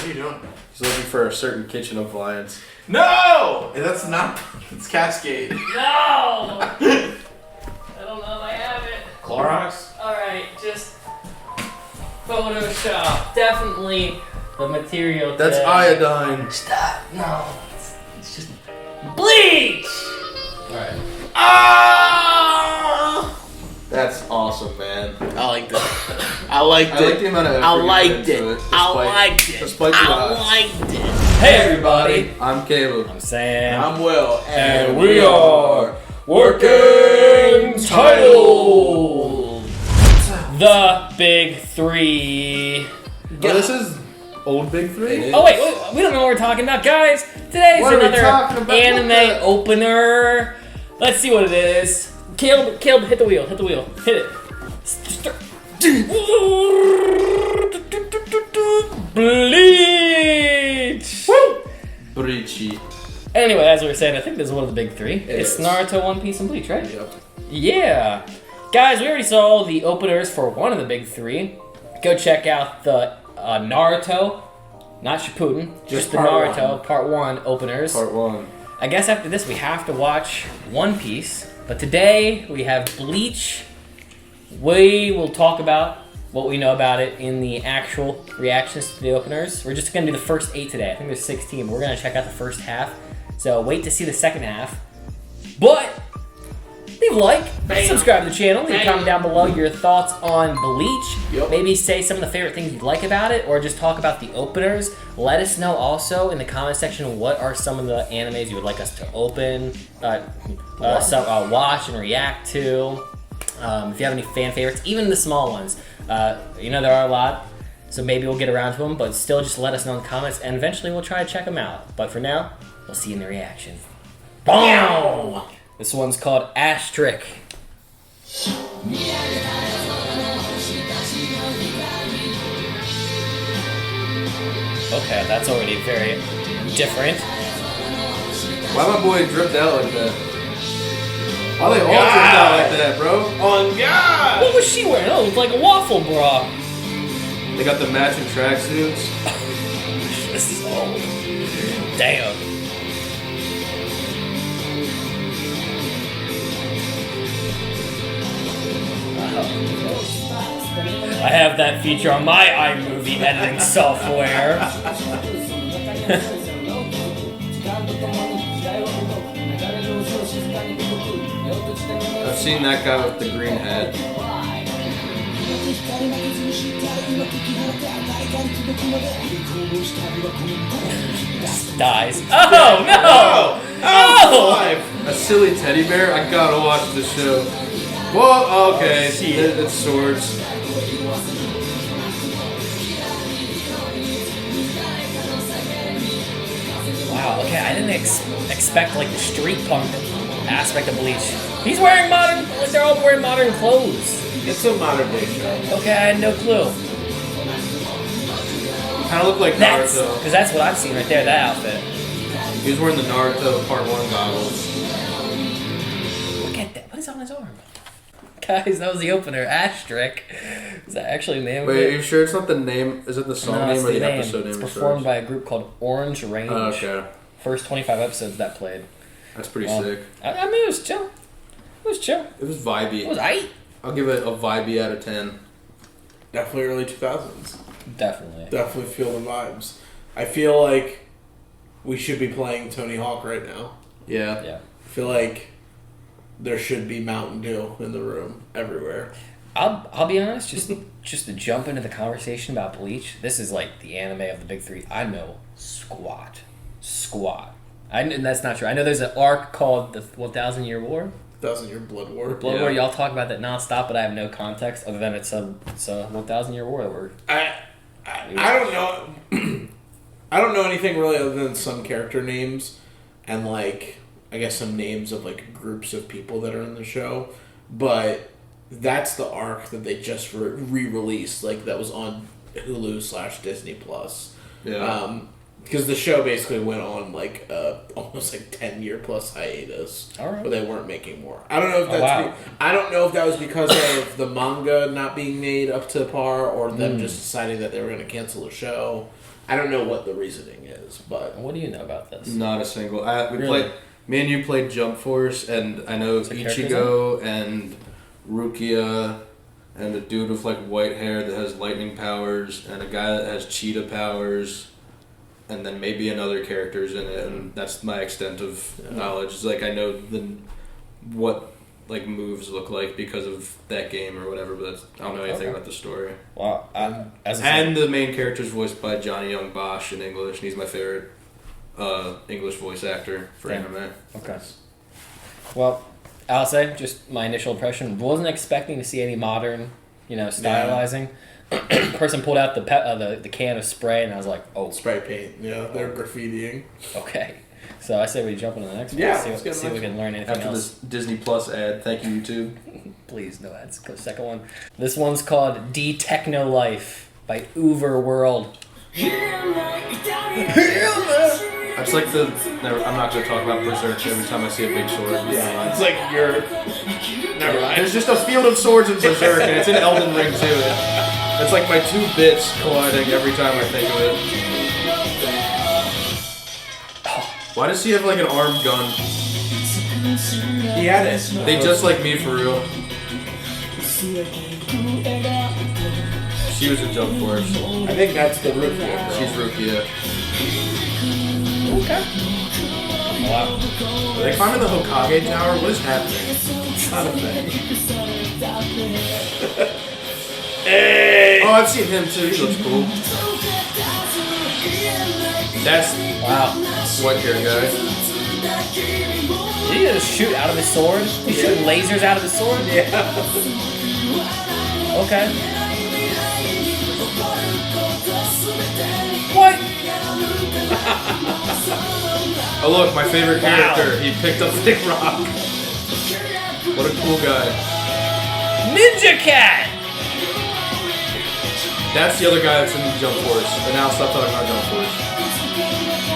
are you doing? He's looking for a certain kitchen appliance. No! That's not. It's Cascade. No! I don't know if I have it. Clorox? Alright, just Photoshop. Definitely the material. That's iodine. Stop. No. It's just bleach! Alright. Ah! That's awesome, man. I liked it. I liked I like the amount of effort I you put liked into it. it. I liked it. Despite the I odds. liked it. Hey everybody! I'm Caleb. I'm Sam. I'm Will. And we are Working Title! The Big Three. Oh, this is old Big Three? Oh wait, we don't know what we're talking about, guys. Today's What are we another talking about? anime opener. Let's see what it is. Caleb, hit the wheel, hit it. Bleach! Woo! Bleachy. Anyway, as we were saying, I think this is one of the big three. It's is. Naruto, One Piece, and Bleach, right? Yep. Yeah. Guys, we already saw the openers for one of the big three. Go check out the Naruto, not Shippuden, just the part Naruto Part 1 openers. Part 1. I guess after this we have to watch One Piece, but today we have Bleach. We will talk about what we know about it in the actual reactions to the openers. We're just going to do the first 8 today. I think there's 16, but we're going to check out the first half. So wait to see the second half. But leave a like, subscribe to the channel, leave a comment down below your thoughts on Bleach. Yep. Maybe say some of the favorite things you like about it, or just talk about the openers. Let us know also in the comment section what are some of the animes you would like us to open, watch and react to. If you have any fan favorites, even the small ones. You know there are a lot, so maybe we'll get around to them, but still just let us know in the comments, and eventually we'll try to check them out. But for now, we'll see you in the reaction. Boom! This one's called Asterisk. Okay, that's already very different. Why my boy dripped out like that? Why they all God. dripped out like that, bro? On God! What was she wearing? Oh, it looked like a waffle bra. They got the matching tracksuits. This is old. Damn. I have that feature on my iMovie editing software. I've seen that guy with the green hat. Dies. Oh no! Oh! A silly teddy bear? I gotta watch this show. Well, okay, it's swords. Wow, okay, I didn't expect like the street punk aspect of Bleach. He's wearing modern, like they're all wearing modern clothes. It's a modern day show. Okay, I had no clue. Kind of look like That's, Naruto. because that's what I've seen right there, that outfit. He was wearing the Naruto Part 1 goggles. Look at that, what is on his arm? Guys, that was the opener, Asterisk. Is that actually the name of Wait, are it? you sure it's not the name? Is it the song No, name it's or the name. episode name? It's or performed such? by a group called Orange Range. Oh, okay. First 25 episodes that played. That's pretty Well, sick. I mean, it was chill. It was chill. It was vibey. It was aight. I'll give it a vibey out of 10. Definitely early 2000s. Definitely. Definitely feel the vibes. I feel like we should be playing Tony Hawk right now. Yeah. Yeah. I feel like there should be Mountain Dew in the room everywhere. I'll be honest, just to jump into the conversation about Bleach, this is like the anime of the big three. I know squat. And that's not true. I know there's an arc called the 1,000 Year War. 1,000 Year Blood War. Blood War, y'all talk about that nonstop, but I have no context other than it's a 1,000 Year War that we're... I don't know. I don't know anything really other than some character names and like I guess some names of like groups of people that are in the show, but that's the arc that they just re-released, like that was on Hulu /Disney Plus. Yeah. because the show basically went on like almost like 10-year plus hiatus, Alright. where they weren't making more. I don't know if that's wow. I don't know if that was because of the manga not being made up to par, or them just deciding that they were going to cancel the show. I don't know what the reasoning is, but What do you know about this? Not a single. We Really? played. Me and you played Jump Force, and I know What's the character's Ichigo and Rukia, and a dude with like white hair that has lightning powers, and a guy that has cheetah powers, and then maybe another character's in it, and that's my extent of knowledge. It's like I know what like moves look like because of that game or whatever, but I don't know anything about the story. Wow. And the main character's voiced by Johnny Young Bosch in English, and he's my favorite English voice actor for anime. Okay. Well, I'll say just my initial impression. Wasn't expecting to see any modern, stylizing. Person pulled out the can of spray, and I was like, oh, spray paint. Yeah, they're graffitiing. okay. So I say we jump into the next one. Yeah, See if we can learn anything After else. this Disney Plus ad, thank you YouTube. Please, no ads. Go second one. This one's called D-technolife by Overworld. It's like I'm not going to talk about Berserk every time I see a big sword. Yeah, it's like you're. Never mind. There's just a field of swords in Berserk, and it's in Elden Ring too. It's like my two bits colliding every time I think of it. Why does he have like an armed gun? He had it. They just like me for real. She was a Jump Force. I think that's the Rukia. She's Rukia. Okay. Wow. Are they climbing the Hokage Tower? What is happening? It's not a thing. Hey! Oh, I've seen him too. He looks cool. That's Wow. white hair guy. Did he just shoot out of his sword? He's shooting lasers out of his sword? Yeah. Okay. What? Oh look, my favorite character. He picked up Thick Rock. What a cool guy. Ninja Cat! That's the other guy that's in Jump Force. And now stop talking about Jump Force.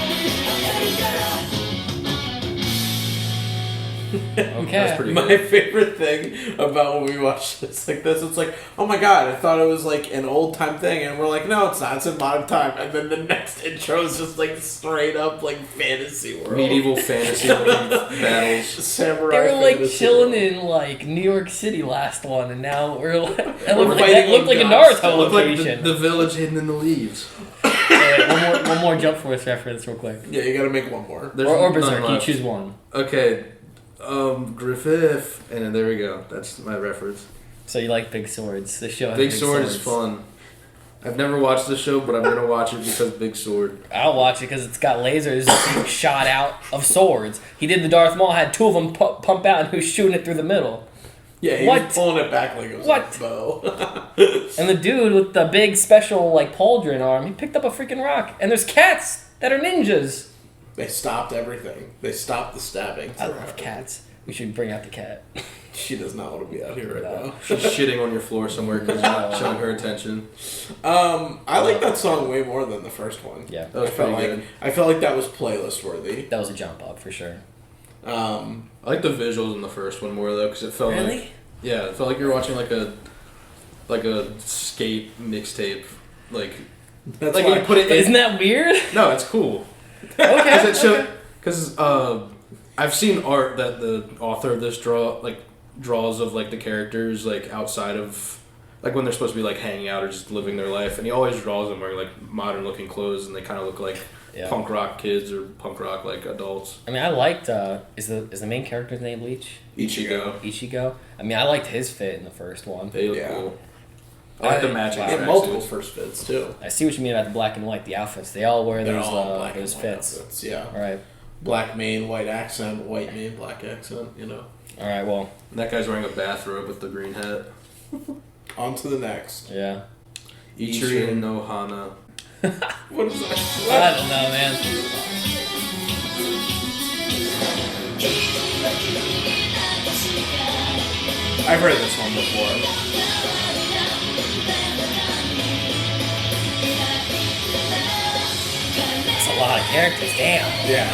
Okay. That's pretty My favorite thing about when we watch this like this, it's like, oh my god, I thought it was like an old time thing, and we're like, no, it's not, it's in modern time. And then the next intro is just like straight up like fantasy world. Medieval fantasy battles. Samurai. They were like fantasy chilling world. in like New York City last one, and now we're like, that We're looked like, fighting that looked on like a gods. Naruto Look like location. the village hidden in the leaves. Wait, one more Jump Force reference real quick. Yeah, you gotta make one more. There's Or none Berserk, you left. choose one. Okay. Griffith. And then there we go. That's my reference. So you like big swords. The show has Big Sword is swords. fun. I've never watched the show, but I'm going to watch it because Big Sword. I'll watch it because it's got lasers being shot out of swords. He did the Darth Maul, had two of them pump out, and he was shooting it through the middle. Yeah, he What? was pulling it back like it was What? a bow. And the dude with the big special like pauldron arm, he picked up a freaking rock. And there's cats that are ninjas. They stopped everything. They stopped the stabbing. I love cats. We should bring out the cat. She does not want to be out here right now. She's shitting on your floor somewhere because you're not showing her attention. I like that song way more than the first one. Yeah, That was pretty good. I felt like that was playlist worthy. that was a jump up for sure. I like the visuals in the first one more though because it felt like it felt like you were watching like a skate mixtape. Like That's like why. you put it. Isn't that weird? No, it's cool. Okay. Because I've seen art that the author of this draws of like the characters like outside of like when they're supposed to be like hanging out or just living their life, and he always draws them wearing like modern looking clothes, and they kind of look like punk rock kids or punk rock like adults. I mean, I liked. Is the main character's name Bleach? Ichigo. Ichigo. I mean, I liked his fit in the first one. They look Yeah. cool. I like the matching. Wow. He had tracksuits. multiple first fits too. I see what you mean about the black and white, the outfits. They all wear They're those all black those and white fits. outfits, yeah. All right. Black mane, white accent, white mane, black accent, you know. All right. Well, And that guy's wearing a bathrobe with the green hat. On to the next. yeah. Ichirin no Hana. What is that? I don't know, man. I've heard this one before. a lot of characters. Damn. Yeah.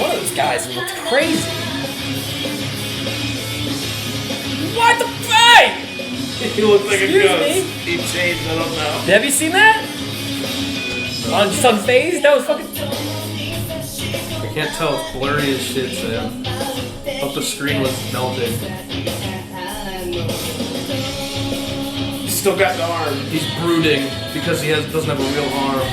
One of those guys looked crazy. What the fuck? He looks like Excuse a ghost. me? He changed, I don't know. Have you seen that? On some phase? That was fucking... I can't tell. It's blurry as shit, Sam. Thought the screen was melted. He's still got the arm. He's brooding because he doesn't have a real arm.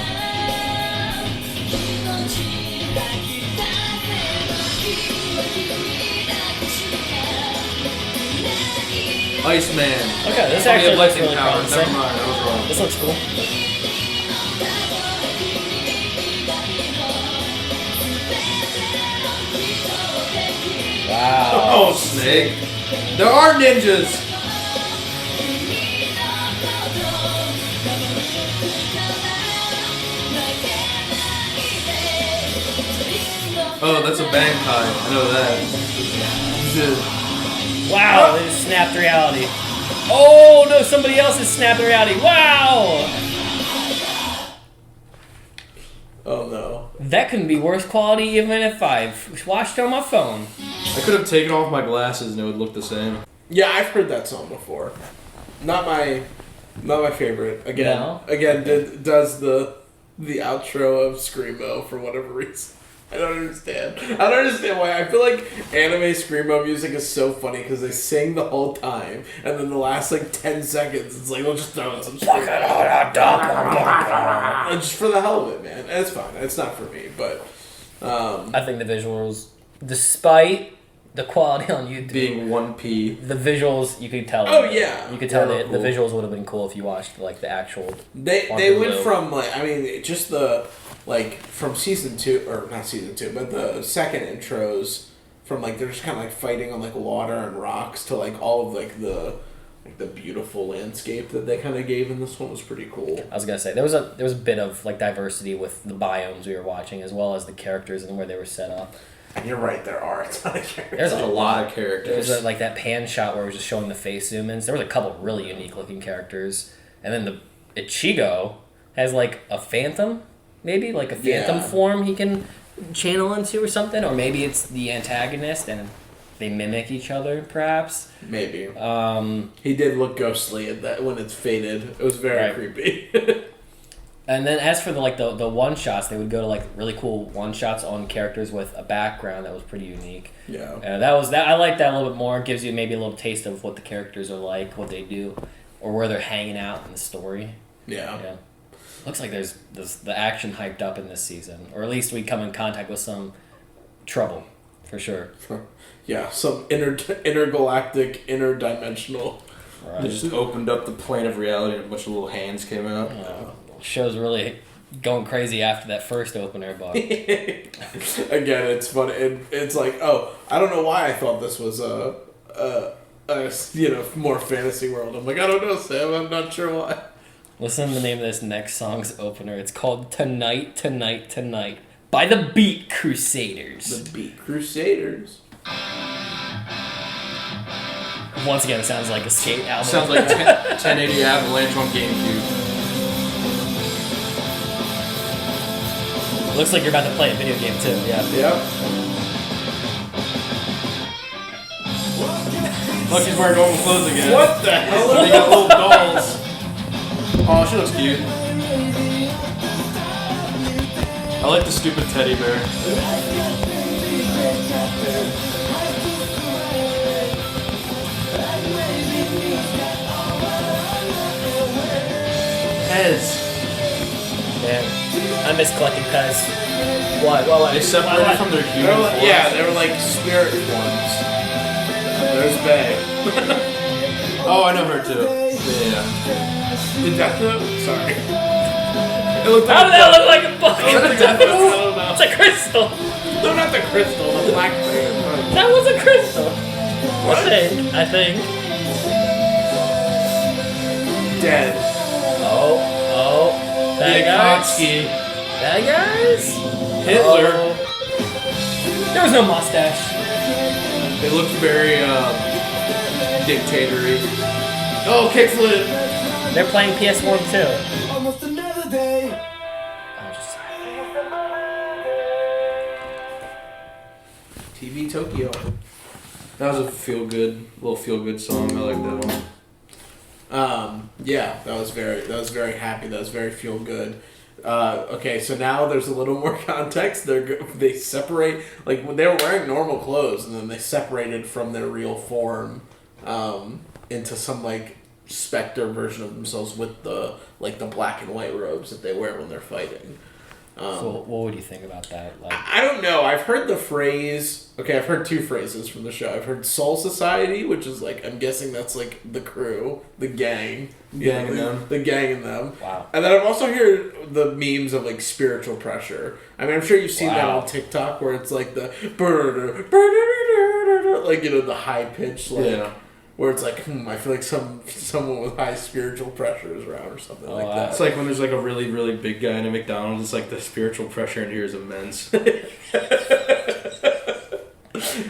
Iceman. Okay, this Oh, actually yeah, looks lightning really powers. promising. Never mind, I was wrong. This looks cool. Wow. Oh, Snake. There are ninjas. Oh, that's a Bankai. I know that. Wow, they just snapped reality. Oh no, somebody else has snapped reality. Wow! Oh no. That couldn't be worse quality even if I watched it on my phone. I could have taken off my glasses and it would look the same. Yeah, I've heard that song before. Not my favorite. Again, No? does the outro of Screamo for whatever reason. I don't understand. I don't understand why. I feel like anime Screamo music is so funny because they sing the whole time, and then the last like 10 seconds, it's like, we'll just throw in some Screamo. Just for the hell of it, man. And it's fine. It's not for me, but I think the visuals, despite the quality on YouTube, Being 1P. the visuals you could tell. Oh, yeah. you could tell They were that the cool. visuals would have been cool if you watched like the actual. they Walking went Blue. from like, I mean, just the like from season 2 or not season 2, but the second intros from like they're just kind of like fighting on like water and rocks to like all of like the beautiful landscape that they kind of gave in this one was pretty cool. I was gonna say there was a bit of like diversity with the biomes we were watching as well as the characters and where they were set up. And you're right, there are a ton of characters. There's There's a lot of characters. There's like that pan shot where it was just showing the face zoom-ins. There was a couple really unique looking characters, and then the Ichigo has like a phantom, maybe like a phantom Yeah. form he can channel into or something, or maybe it's the antagonist and they mimic each other, perhaps. Maybe. Um, He did look ghostly at that when it's faded. It was very Right. creepy. and then as for the one shots, they would go to like really cool one shots on characters with a background that was pretty unique. Yeah. That I like that a little bit more. It gives you maybe a little taste of what the characters are like, what they do, or where they're hanging out in the story. Yeah. Yeah. Looks like there's the action hyped up in this season, or at least we come in contact with some trouble, for sure. Yeah, some intergalactic, interdimensional. Right. They just opened up the plane of reality and a bunch of little hands came out. Show's really going crazy after that first opener, but Again, it's funny. It's like, oh, I don't know why I thought this was a more fantasy world. I'm like, I don't know, Sam. I'm not sure why. listen to the name of this next song's opener. It's called Tonight, Tonight, Tonight by the Beat Crusaders. The Beat Crusaders. Once again, it sounds like a skate album. Sounds like 1080 Avalanche on GameCube. Looks like you're about to play a video game too. Yeah. Yep. Look, she's wearing normal clothes again. What the hell? They got little dolls. Oh, she looks cute. I like the stupid teddy bear. Pez. Man, I miss collecting Pez. What? They separated from their human forms. They were like spirit forms. There's Bay. Oh, I know her too. Yeah. Did that though? Sorry. It looked How did that look like a I bucket? don't know. It's a crystal. No, not the crystal, the black thing. That was a crystal. What? I think. Dead. Oh. Bad guys. Yakovsky. Bad guys? Hitler. Oh. There was no mustache. They looked very dictatory. Oh, kickflip. They're playing PS1 too. Almost another day. Oh, just... TV Tokyo. That was a little feel good song. I like that one. Yeah, that was very happy. That was very feel good. Okay, so now there's a little more context. They separate, like they were wearing normal clothes, and then they separated from their real form into some like specter version of themselves with the black and white robes that they wear when they're fighting. So what would you think about that? Like, I don't know. I've heard the phrase. Okay, I've heard two phrases from the show. I've heard Soul Society, which is like, I'm guessing that's like the crew, the gang. The gang and them. wow. And then I've also heard the memes of like spiritual pressure. I mean, I'm sure you've seen that on TikTok where it's like the like, you know, the high pitch, like where it's like, I feel like someone with high spiritual pressure is around or something like that. It's like when there's like a really, really big guy in a McDonald's, it's like the spiritual pressure in here is immense. But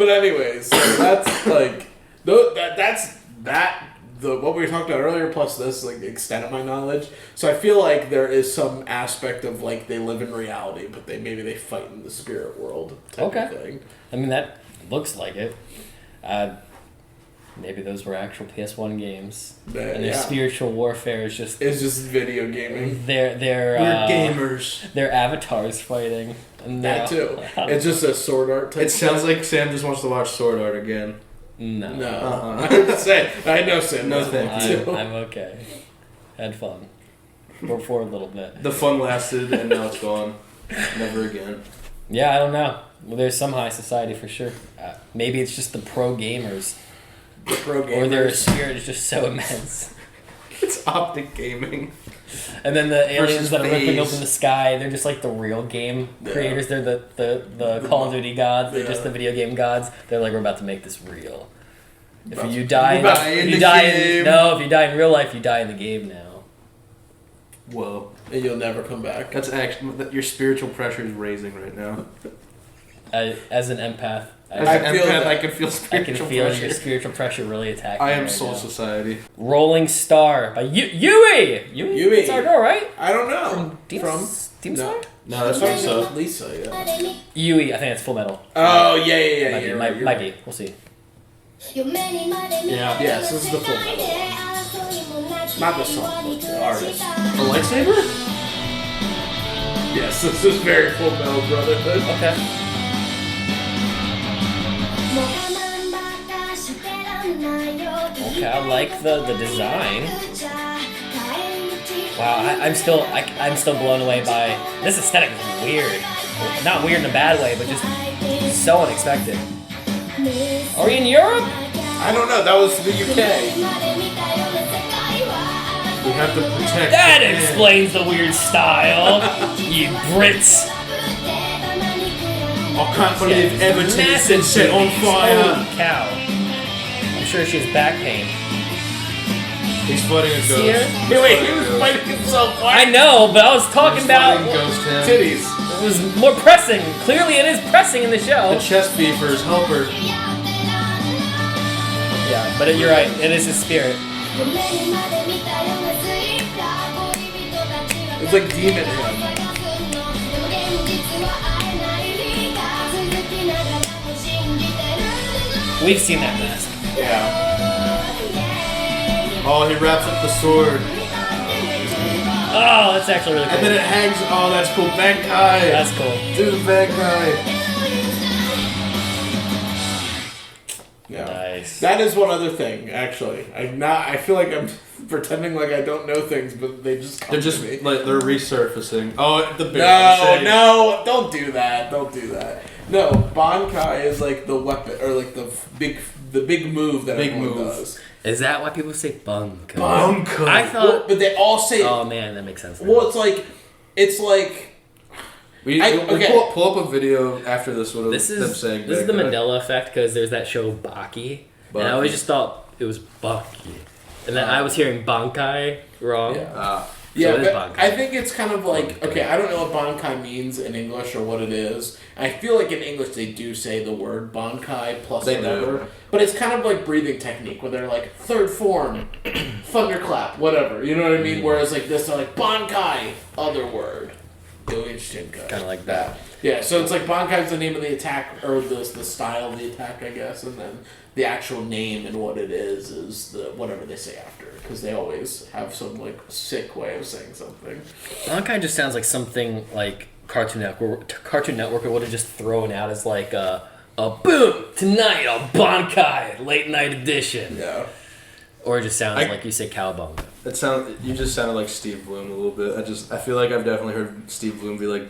anyways, so that's like what we were talking about earlier, plus this, like, the extent of my knowledge. So I feel like there is some aspect of, like, they live in reality, but maybe they fight in the spirit world type of thing. I mean, that looks like it. Maybe those were actual PS1 games. And their spiritual warfare is just... It's just video gaming. We're gamers. Their avatars fighting. And that too. It's just a sword art type. It sounds like Sam just wants to watch sword art again. No. I have to say, I know Sam. No, thank you. I'm okay. Had fun. For a little bit. The fun lasted, and now it's gone. Never again. Yeah, I don't know. Well, there's some high society for sure. Maybe it's just the pro gamers. The pro gamers. Or their spirit is just so immense. It's optic gaming. And then the aliens that are ripping open the sky, they're just like the real game creators. They're the Call of Duty gods. They're just the video game gods. They're like, we're about to make this real. If you die in real life, you die in the game now. Whoa. And you'll never come back. That's actually, your spiritual pressure is raising right now. As an empath, I can feel spiritual pressure. Your spiritual pressure really attacking. I am Soul Society. Rolling Star by Yui. Yui. It's our girl, right? I don't know. From Demon Slayer? No, that's Lisa. Lisa, yeah. Yui, I think it's Full Metal. Oh, yeah. Might be. We'll see. Yeah. Yes, this is the Full Metal. Not the song, but the artist. The lightsaber? Yes, this is very Full Metal Brotherhood. Okay. Okay, I like the design. Wow, I'm still blown away by this aesthetic. Is weird, not weird in a bad way, but just so unexpected. Are we in Europe? I don't know. That was the UK. We have to protect. That explains the weird style. You Brits. I can't believe Everton has been set on fire. Holy cow. I'm sure she has back pain. He's fighting a ghost. Hey, wait, he was fighting himself. I know, but I was talking about titties. It was more pressing. Clearly it is pressing in the show. The chest beefers, help her. Yeah, but you're right. It is his spirit. It's like demon him. We've seen that mask. Yeah. Oh, he wraps up the sword. Oh, that's actually really cool. And then it hangs. Oh, that's cool. Bankai. That's cool. Do the Bankai. Yeah. Nice. That is one other thing, actually. I feel like I'm pretending like I don't know things, but they just come They're just to me. like they're resurfacing. Oh, the big No, don't do that. Don't do that. No, Bankai is like the weapon, or like the big move that everyone does. Is that why people say bunkai? Bunkai. I thought, well, but they all say. Oh man, that makes sense. Now. Well, it's like. Pull up a video after this one of them saying. This is the Mandela effect because there's that show Baki, and I always just thought it was Baki, and then I was hearing Bankai wrong. Yeah. So but I think it's kind of like, okay, I don't know what Bankai means in English or what it is. I feel like in English they do say the word Bankai plus whatever. But it's kind of like breathing technique where they're like, third form, thunderclap, whatever. You know what I mean? Whereas like this, they're like, Bankai, other word. Kind Kind of like that. Yeah, so it's like Bankai's the name of the attack, or the style of the attack, I guess, and then the actual name and what it is the whatever they say after, because they always have some like sick way of saying something. Bankai just sounds like something like Cartoon Network would have just thrown out as like a boom tonight on Bankai late night edition. Yeah. Or it just sounds like you say cowabunga. You just sounded like Steve Bloom a little bit. I feel like I've definitely heard Steve Bloom be like,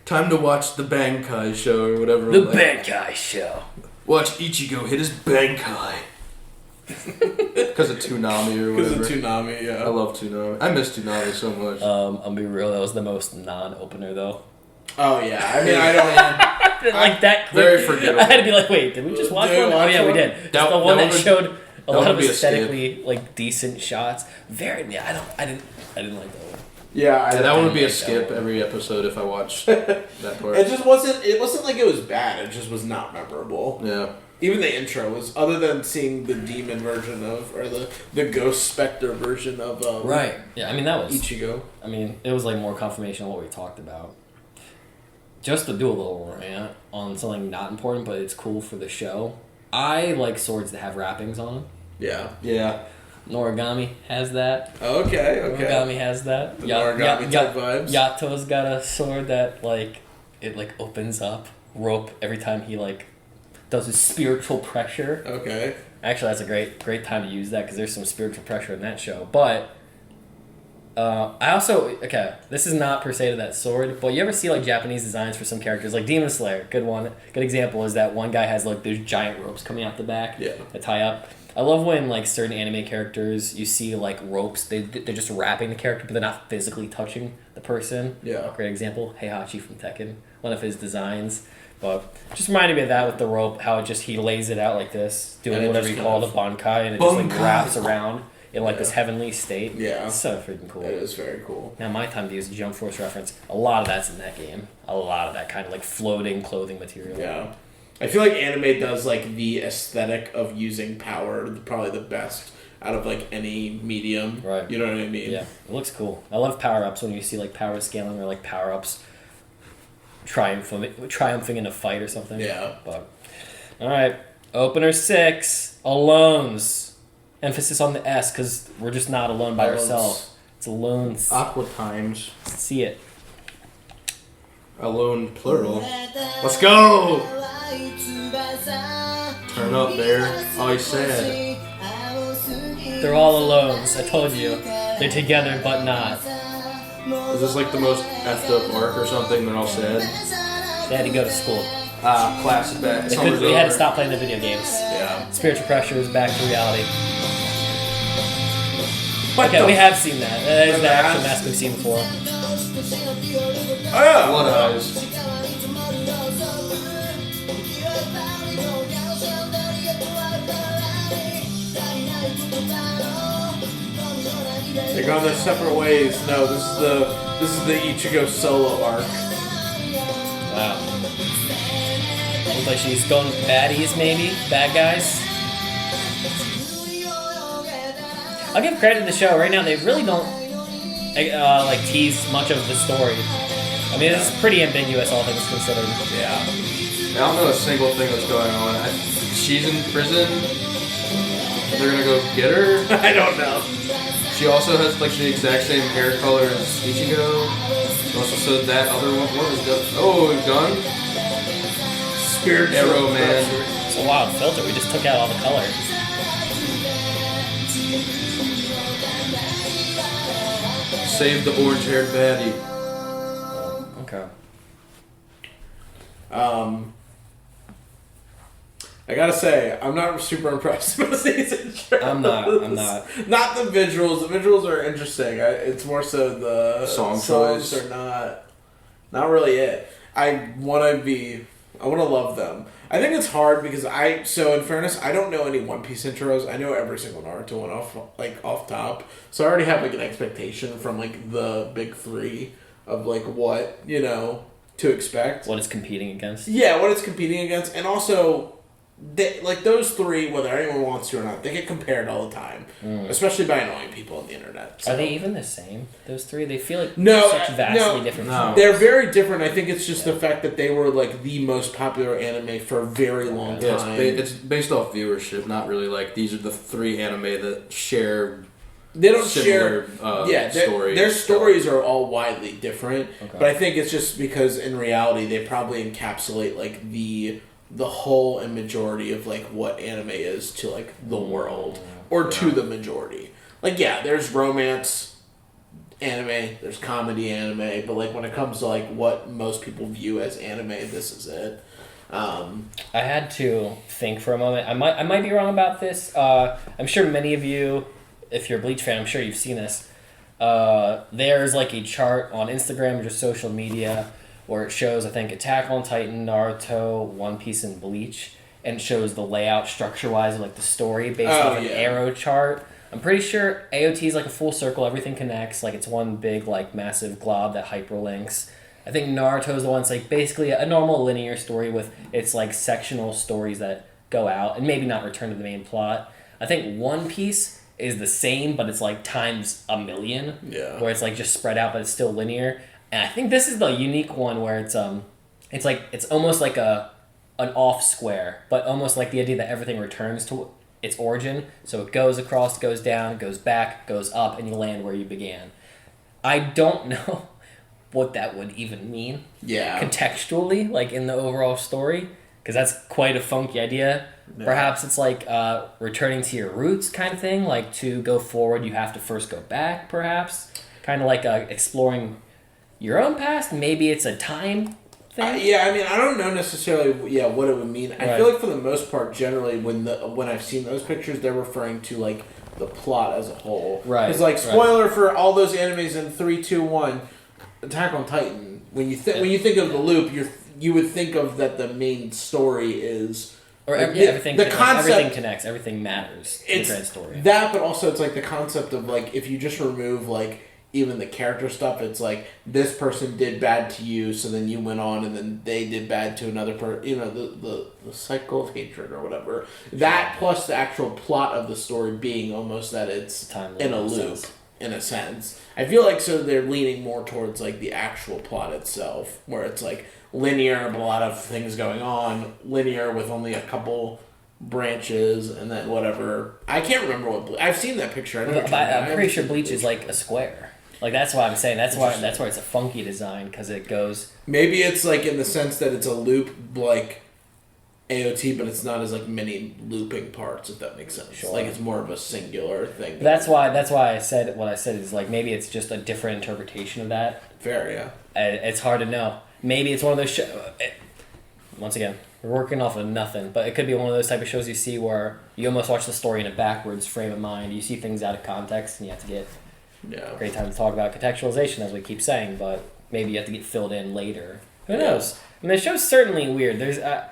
"Time to watch the Bankai show," or whatever. The Bankai show. Watch Ichigo hit his Bankai. Because of Toonami or whatever. Because of Toonami, yeah. I love Toonami. I miss Toonami so much. I'll be real, that was the most non-opener though. Oh yeah, I mean I don't like that quick. Very forgettable. I had to be like, wait, did we just watch one? Oh yeah, we did. It's the one that showed a lot of aesthetically like decent shots. I didn't like that one. Yeah, that one would be a skip every episode if I watched that part. It just wasn't. It wasn't like it was bad. It just was not memorable. Yeah. Even the intro was, other than seeing the demon version of, or the ghost specter version of. Right. Yeah. I mean that was Ichigo. I mean it was like more confirmation of what we talked about. Just to do a little rant on something not important, but it's cool for the show. I like swords that have wrappings on them. Yeah. Yeah. Noragami has that. Okay. Noragami has that. The Noragami type vibes. Yato's got a sword that it opens up rope every time he does his spiritual pressure. Okay. Actually, that's a great time to use that because there's some spiritual pressure in that show. But I also this is not per se to that sword, but you ever see Japanese designs for some characters like Demon Slayer? Good example is that one guy has those giant ropes coming out the back that tie up. I love when certain anime characters you see ropes they're just wrapping the character but they're not physically touching the person. Yeah. Great example, Heihachi from Tekken, one of his designs. But just reminded me of that with the rope, how he lays it out like this, doing whatever you call it, a bankai, and it just wraps around in this heavenly state. Yeah. It's so freaking cool. It is very cool. Now my time to use a Jump Force reference, a lot of that's in that game. A lot of that kind of floating clothing material. Yeah. I feel like anime does the aesthetic of using power probably the best out of any medium. Right. You know what I mean? Yeah. It looks cool. I love power-ups when you see power scaling or power-ups triumphing in a fight or something. Yeah. But all right, opener 6, Alones. Emphasis on the S because we're just not alone by ourselves. It's Alones. Aqua times. See it. Alone plural. Let's go! Turn up, Bear. Oh, he's sad. They're all Alones. I told you. They're together but not. Is this the most effed up arc or something? They're all sad. They had to go to school. Class is back. They had to stop playing the video games. Yeah. Spiritual pressure is back to reality. We have seen that. That is the actual mask we've seen before. Oh yeah. Blood eyes. They're going their separate ways. No, this is the Ichigo solo arc. Wow. Looks like she's going with baddies, maybe? Bad guys? I'll give credit to the show. Right now, they really don't tease much of the story. I mean, it's pretty ambiguous, all things considered. Yeah. I don't know a single thing that's going on. She's in prison. They're gonna go get her. I don't know. She also has the exact same hair color as Ichigo. Also said that other one. What was that? Oh, gun. Spiritual Arrow Man. It's a wild filter. We just took out all the color. Save the orange-haired baddie. Okay. I gotta say, I'm not super impressed with these intros. I'm not. Not the visuals. The visuals are interesting. It's more so the songs are not really it. I want to love them. I think it's hard because in fairness, I don't know any One Piece intros. I know every single Naruto one off top. So I already have an expectation from the big three of what, to expect. What it's competing against. Yeah, what it's competing against. And also, like those three, whether anyone wants to or not, they get compared all the time, especially by annoying people on the internet. So. Are they even the same? Those three? They feel like such vastly different. No. They're very different. I think it's just the fact that they were like the most popular anime for a very long time. It's based off viewership, not really like these are the three anime that share. They don't similar, share. stories. Their stories are all widely different, Okay. but I think it's just because in reality they probably encapsulate like the whole and majority of like what anime is to like the world or to the majority. Like there's romance anime, there's comedy anime, but like when it comes to like what most people view as anime, this is it. I had to think for a moment. I might be wrong about this. I'm sure many of you, if you're a Bleach fan, I'm sure you've seen this. There's like a chart on Instagram or just social media where it shows, I think, Attack on Titan, Naruto, One Piece, and Bleach, and it shows the layout structure-wise of like the story based off an arrow chart. I'm pretty sure AOT is like a full circle, everything connects, like it's one big like massive glob that hyperlinks. I think Naruto is the one that's like basically a normal linear story with its like sectional stories that go out and maybe not return to the main plot. I think One Piece is the same, but it's like times a million. Yeah. Where it's like just spread out, but it's still linear. And I think this is the unique one where it's almost like an off square, but almost like the idea that everything returns to its origin. So it goes across, goes down, goes back, goes up, and you land where you began. I don't know what that would even mean. Yeah. Contextually, like in the overall story, because that's quite a funky idea. Yeah. Perhaps it's like returning to your roots kind of thing. Like to go forward, you have to first go back, perhaps. Kind of like exploring your own past. Maybe it's a time thing. I mean, I don't know necessarily what it would mean. I feel like for the most part, generally, when I've seen those pictures, they're referring to like the plot as a whole. Right. It's like spoiler for all those animes in 3, 2, 1. Attack on Titan. When you think of the loop, you would think of that the main story is. Or like everything concept, connects. Everything matters. It's the grand story. That, but also it's like the concept of like if you just remove like even the character stuff, it's like this person did bad to you, so then you went on and then they did bad to another person. You know, the cycle of hatred or whatever. That plus the actual plot of the story being almost that it's in a loop in a sense. I feel like so they're leaning more towards like the actual plot itself, where it's like linear, but a lot of things going on. Linear with only a couple branches, and then whatever. I can't remember what I've seen that picture. I'm pretty sure Bleach is like a square. Like that's why I'm saying that's why it's a funky design because it goes. Maybe it's like in the sense that it's a loop like AOT, but it's not as like many looping parts. If that makes sense. Sure. Like it's more of a singular thing. That's why I said what I said is like maybe it's just a different interpretation of that. Fair, yeah. It's hard to know. Maybe it's one of those once again, we're working off of nothing, but it could be one of those type of shows you see where you almost watch the story in a backwards frame of mind. You see things out of context, and you have to get a great time to talk about contextualization, as we keep saying, but maybe you have to get filled in later. Who knows? I mean, the show's certainly weird. There's I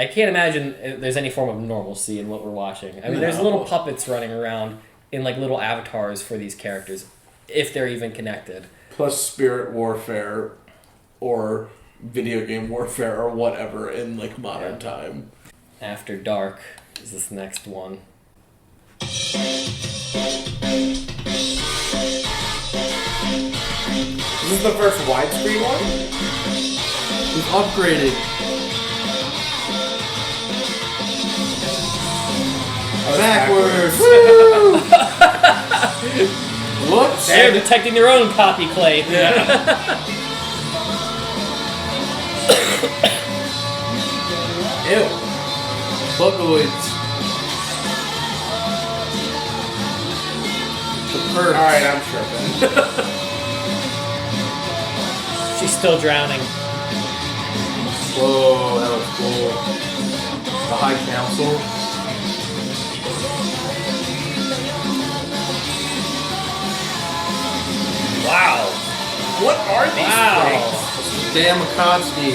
can't imagine there's any form of normalcy in what we're watching. I mean, there's little puppets running around in like little avatars for these characters, if they're even connected. Plus spirit warfare, or video game warfare, or whatever in like modern time. After Dark is this next one. Is this the first widescreen one? We've upgraded. Backwards! Woo! Whoops! They're detecting their own copy clay. Yeah. Ew. Buckoids. The perks. Alright, I'm tripping. She's still drowning. Whoa, that was cool. The High Council. Wow. What are these things? Dan Makovsky.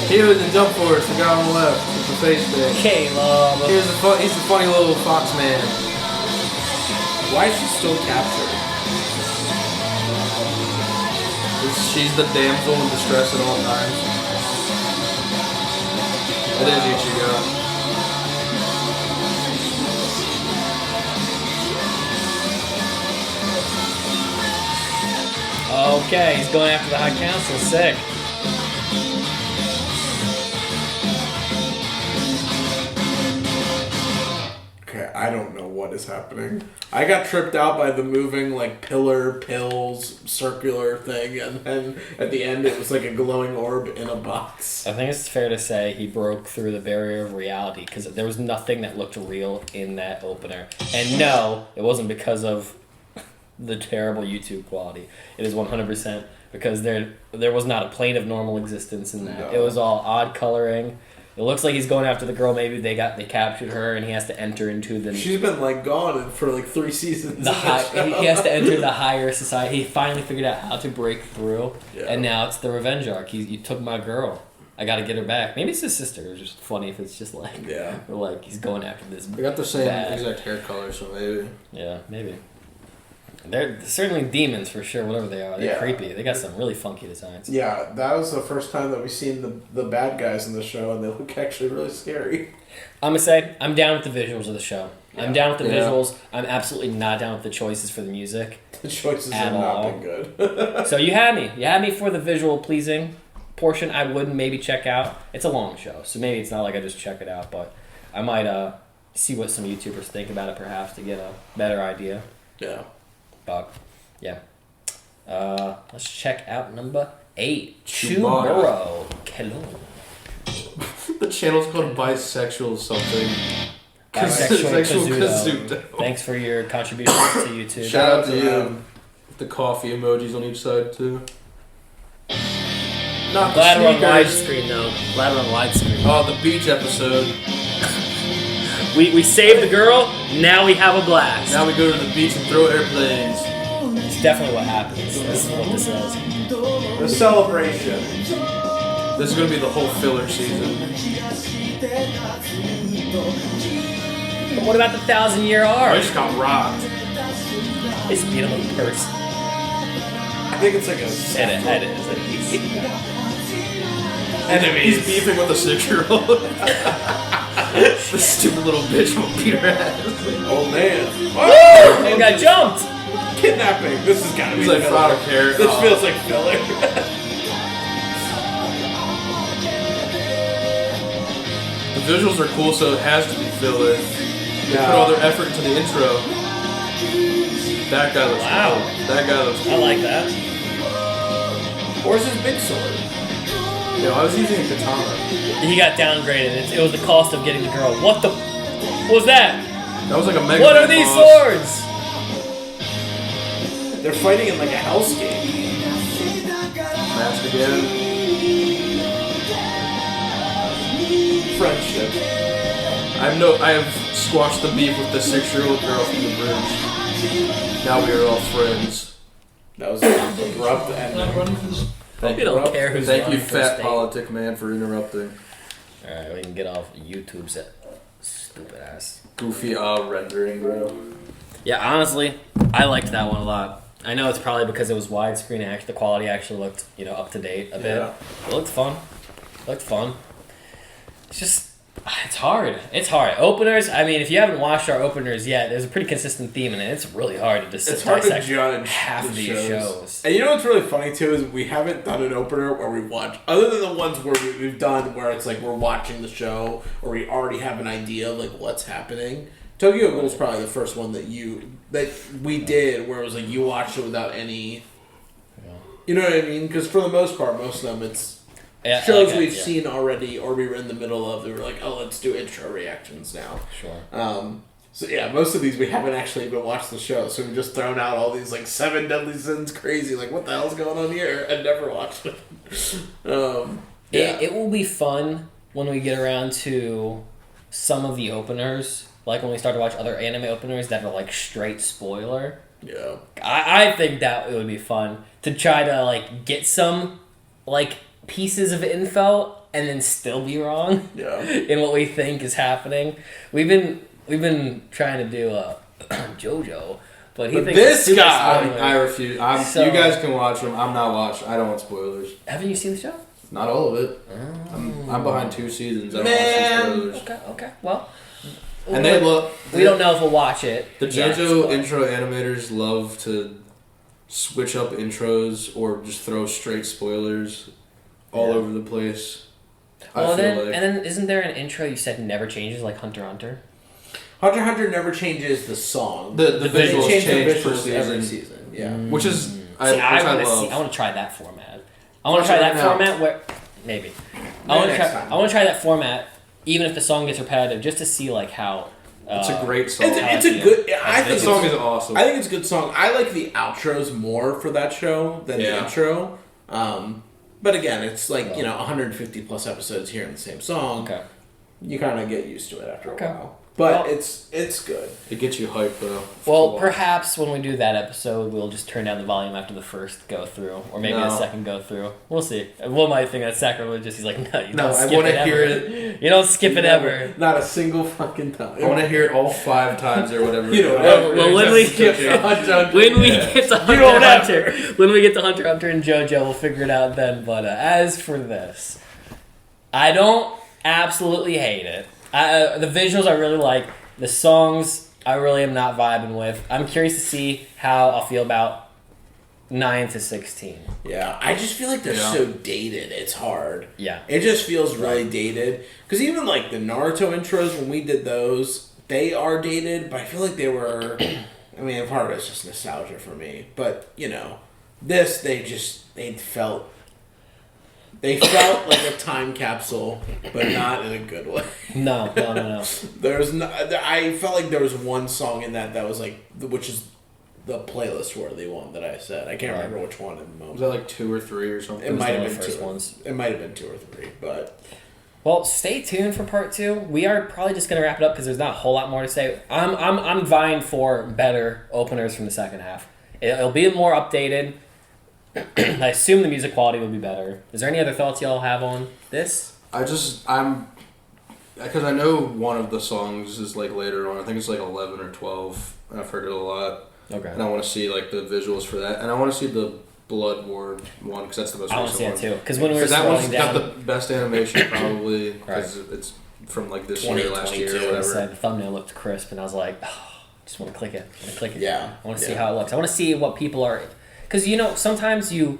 He was in Jump Force, the guy on the left with the face thing. Caleb. He's a funny little fox man. Why is she still captured? She's the damsel in distress at all times. It is Ichigo. Okay, he's going after the High Council. Sick. Okay, I don't know what is happening. I got tripped out by the moving, like, pillar, pills, circular thing, and then at the end it was like a glowing orb in a box. I think it's fair to say he broke through the barrier of reality because there was nothing that looked real in that opener. And no, it wasn't because of the terrible YouTube quality. It is 100% because there was not a plane of normal existence in that. No. It was all odd coloring. It looks like he's going after the girl. Maybe they captured her, and he has to enter into the. She's been like gone for like 3 seasons. He has to enter the higher society. He finally figured out how to break through, and now it's the revenge arc. You took my girl. I got to get her back. Maybe it's his sister. It's just funny if it's just like or like he's going after this. They got the same exact hair color, so maybe. Yeah, maybe. They're certainly demons for sure, whatever they are. They're creepy. They got some really funky designs. Yeah, that was the first time that we've seen the bad guys in the show, and they look actually really scary. I'm going to say, I'm down with the visuals of the show. Yeah. I'm down with the visuals. I'm absolutely not down with the choices for the music. The choices have not been good. So you had me. You had me for the visual pleasing portion. I would maybe check out. It's a long show, so maybe it's not like I just check it out, but I might see what some YouTubers think about it perhaps to get a better idea. Yeah. But, yeah. Let's check out number 8. Chu-Bura. Hello. The channel's called Bisexual something. Bisexual Kazuto. Thanks for your contribution to YouTube. Shout out to you. The coffee emojis on each side, too. Not glad we're on widescreen, though. Glad we're on widescreen. Oh, the beach episode. We saved the girl, now we have a blast. Now we go to the beach and throw airplanes. It's definitely what happens. This is what this is. The celebration. This is going to be the whole filler season. But what about the 1,000-year arc? I just got rocked. It's being a little person. I think it's like a... It is. He's beefing with a 6-year-old. The stupid little bitch will beat her ass. Oh man. Oh, you got jumped! Kidnapping. This has got to be like, filler. I don't care. This feels like filler. The visuals are cool, so it has to be filler. They put all their effort into the intro. That guy looks cool. That guy looks cool. I like that. Where's his big sword? Yo, I was using a katana. He got downgraded. It was the cost of getting the girl. What the... What was that? That was like a mega... What are these swords? They're fighting in like a hellscape. Mask again. Friendship. I have squashed the beef with the 6-year-old girl from the bridge. Now we are all friends. That was an abrupt ending. You don't care who's Thank you, running for fat state. politic man, for interrupting. Alright, we can get off YouTube's stupid ass. Goofy rendering, bro. Yeah, honestly, I liked that one a lot. I know it's probably because it was widescreen and the quality actually looked, up to date a bit. Yeah. It looked fun. It's just, it's hard. It's hard. Openers, I mean, if you haven't watched our openers yet, there's a pretty consistent theme in it. It's really hard to It's hard to dissect judge half of these shows. And you know what's really funny too is we haven't done an opener where we watch, other than the ones where we've done where it's like we're watching the show or we already have an idea of like what's happening. Tokyo Ghoul is probably the first one that we did where it was like you watched it without any. You know what I mean? Because for the most part, most of them it's shows we've seen already or we were in the middle of. We were like, oh, let's do intro reactions now. Sure. So yeah, most of these we haven't actually even watched the show, so we've just thrown out all these like 7 Deadly Sins crazy, like what the hell's going on here, and never watched it. It will be fun when we get around to some of the openers, like when we start to watch other anime openers that are like straight spoiler. Yeah. I think that it would be fun to try to like get some like pieces of info and then still be wrong in what we think is happening. We've been trying to do JoJo, but this guy I refuse. You guys can watch them. I'm not watching. I don't want spoilers. Haven't you seen the show? Not all of it. I'm behind 2 seasons. I don't Man. watch spoilers. Okay. Well, And they look. we don't know if we'll watch it. The JoJo intro animators love to switch up intros or just throw straight spoilers all over the place. Well, and then isn't there an intro you said never changes, like Hunter x Hunter? Hunter x Hunter never changes the song. The visuals change change per every season. season. Yeah. Which is I love. want to try that format. I want to try that format where maybe I want to try that format even if the song gets repetitive, just to see like how. It's a great song. It's a good. I think the song is awesome. I think it's a good song. I like the outros more for that show than the intro. But again, it's like 150 plus episodes hearing the same song. Okay. You kind of get used to it after a while. But it's good. It gets you hyped though. Well, perhaps when we do that episode, we'll just turn down the volume after the first go through, or maybe the second go through. We'll see. Will might think that's sacrilegious. He's like, no, you don't skip it ever. I want to hear it. You don't skip it ever. Not a single fucking time. I want to hear it all 5 times or whatever. Well, when we get to Hunter x Hunter and JoJo, we'll figure it out then. But as for this, I don't absolutely hate it. The visuals I really like. The songs I really am not vibing with. I'm curious to see how I'll feel about 9 to 16. Yeah, I just feel like they're so dated. It's hard. Yeah. It just feels really dated. Because even like the Naruto intros, when we did those, they are dated, but I feel like they were... I mean, part of it's just nostalgia for me. But, this, they felt... They felt like a time capsule, but not in a good way. No. There's no. I felt like there was one song in that was like, which is the playlist worthy one that I said. I can't remember which one in the moment. Was that like 2 or 3 or something? It might have been first 2. Ones. It might have been 2 or 3, but. Well, stay tuned for part 2. We are probably just gonna wrap it up because there's not a whole lot more to say. I'm vying for better openers from the second half. It'll be more updated. I assume the music quality will be better. Is there any other thoughts y'all have on this? Because I know one of the songs is like later on. I think it's like 11 or 12. I've heard it a lot. Okay. And I want to see like the visuals for that, and I want to see the Blood War one because that's the most recent one. I want to see it too. Because when we were that one's scrolling down, got the best animation probably because it's from like this year, last year, or whatever. The thumbnail looked crisp, and I was like, I just want to click it. Yeah. I want to see how it looks. I want to see what people are. Because, sometimes you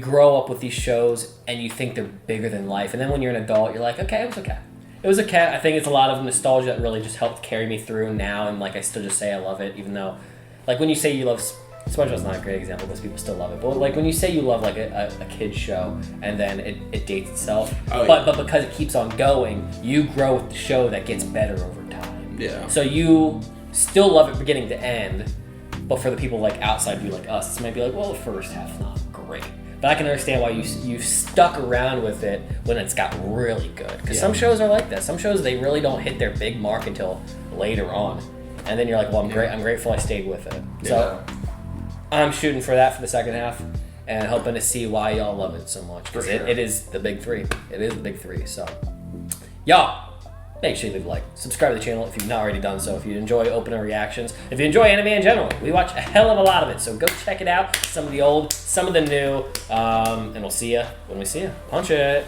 grow up with these shows and you think they're bigger than life. And then when you're an adult, you're like, okay, it was okay. It was okay. I think it's a lot of nostalgia that really just helped carry me through now. And, I still just say I love it, even though, when you say you love... SpongeBob's not a great example because people still love it. But, when you say you love, a kid's show and then it dates itself. But because it keeps on going, you grow with the show that gets better over time. Yeah. So you still love it beginning to end. But for the people outside you like us, it might be like, well, the first half's not great. But I can understand why you've stuck around with it when it's got really good. Because some shows are like that. Some shows, they really don't hit their big mark until later on. And then you're like, well, I'm grateful I stayed with it. So I'm shooting for that for the second half and hoping to see why y'all love it so much. Because it is the big 3. It is the big 3. So, y'all. Make sure you leave a like. Subscribe to the channel if you've not already done so. If you enjoy opener reactions. If you enjoy anime in general. We watch a hell of a lot of it. So go check it out. Some of the old, some of the new. And we'll see you when we see you. Punch it.